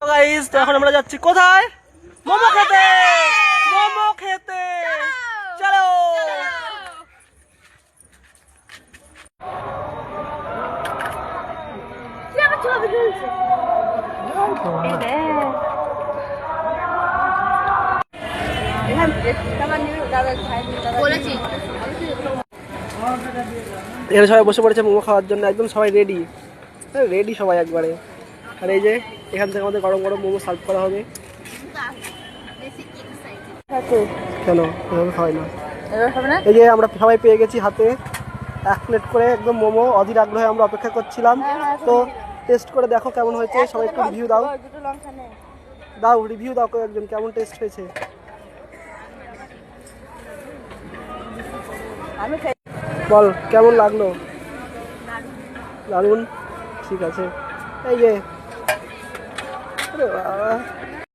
Guys, তো এখন আমরা যাচ্ছি কোথায়? মোমো খেতে। মোমো খেতে চলো। এখানে সবাই বসে পড়েছে মোমো খাওয়ার জন্য, একদম সবাই রেডি রেডি সবাই একবারে। আর এই যে এখান থেকে আমাদের গরম গরম মোমো সার্ভ করা হবে। কেন এভাবে খাওয়াই না? এই যে আমরা সবাই পেয়ে গেছি হাতে 1 প্লেট করে একদম মোমো। অধীর আগ্রহে আমরা অপেক্ষা করছিলাম। তো টেস্ট করে দেখো কেমন হয়েছে, সবাই একটু রিভিউ দাও। রিভিউ দাও একজন, কেমন টেস্ট হয়েছে? বল কেমন লাগলো? দারুণ। ঠিক আছে। এই যে